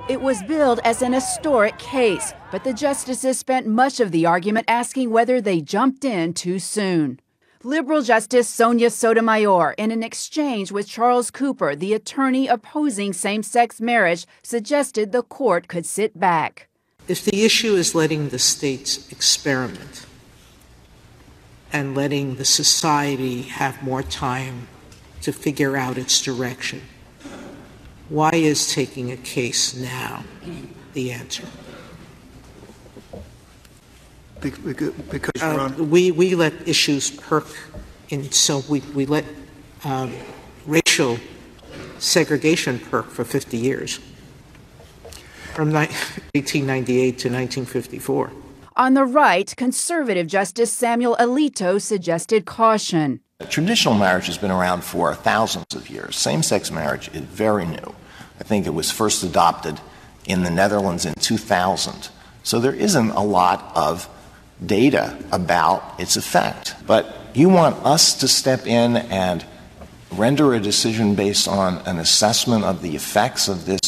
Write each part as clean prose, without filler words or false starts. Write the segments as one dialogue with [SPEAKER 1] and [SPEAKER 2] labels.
[SPEAKER 1] It was billed as an historic case, but the justices spent much of the argument asking whether they jumped in too soon. Liberal Justice Sonia Sotomayor, in an exchange with Charles Cooper, the attorney opposing same-sex marriage, suggested the court could sit back.
[SPEAKER 2] If the issue is letting the states experiment and letting the society have more time to figure out its direction, why is taking a case now the answer?
[SPEAKER 3] Because Your Honor,
[SPEAKER 2] we let issues perk, and so we let racial segregation perk for 50 years, from 1898 to 1954.
[SPEAKER 1] On the right, conservative Justice Samuel Alito suggested caution.
[SPEAKER 4] Traditional marriage has been around for thousands of years. Same-sex marriage is very new. I think it was first adopted in the Netherlands in 2000. So there isn't a lot of data about its effect. But you want us to step in and render a decision based on an assessment of the effects of this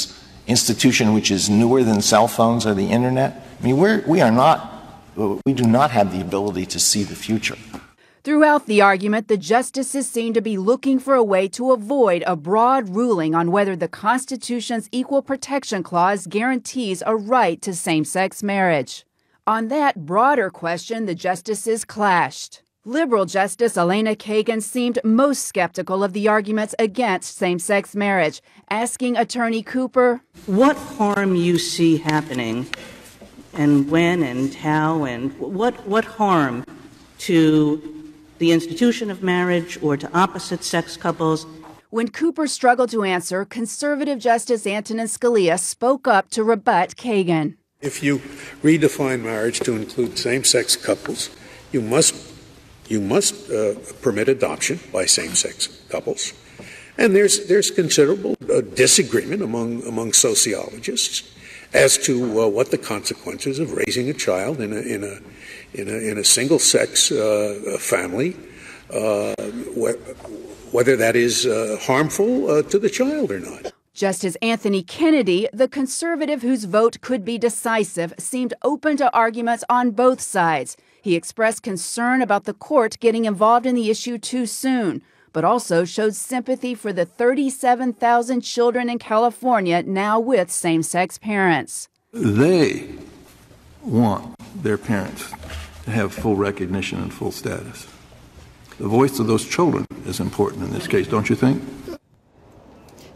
[SPEAKER 4] institution, which is newer than cell phones or the internet? I mean, we do not have the ability to see the future.
[SPEAKER 1] Throughout the argument, the justices seem to be looking for a way to avoid a broad ruling on whether the Constitution's Equal Protection Clause guarantees a right to same-sex marriage. On that broader question, the justices clashed. Liberal Justice Elena Kagan seemed most skeptical of the arguments against same-sex marriage, asking Attorney Cooper,
[SPEAKER 5] what harm you see happening, and when and how, and what harm to the institution of marriage or to opposite-sex couples?
[SPEAKER 1] When Cooper struggled to answer, conservative Justice Antonin Scalia spoke up to rebut Kagan.
[SPEAKER 6] If you redefine marriage to include same-sex couples, you must permit adoption by same-sex couples. And there's considerable disagreement among sociologists as to what the consequences of raising a child in a single-sex family, whether that is harmful to the child or not.
[SPEAKER 1] Justice Anthony Kennedy, the conservative whose vote could be decisive, seemed open to arguments on both sides. He expressed concern about the court getting involved in the issue too soon, but also showed sympathy for the 37,000 children in California now with same-sex parents.
[SPEAKER 3] they want their parents to have full recognition and full status. The voice of those children is important in this case, don't you think?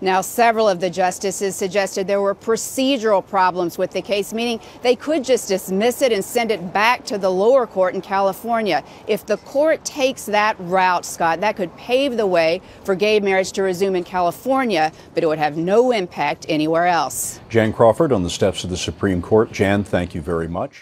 [SPEAKER 1] Now, several of the justices suggested there were procedural problems with the case, meaning they could just dismiss it and send it back to the lower court in California. If the court takes that route, Scott, that could pave the way for gay marriage to resume in California, but it would have no impact anywhere else.
[SPEAKER 7] Jan Crawford on the steps of the Supreme Court. Jan, thank you very much.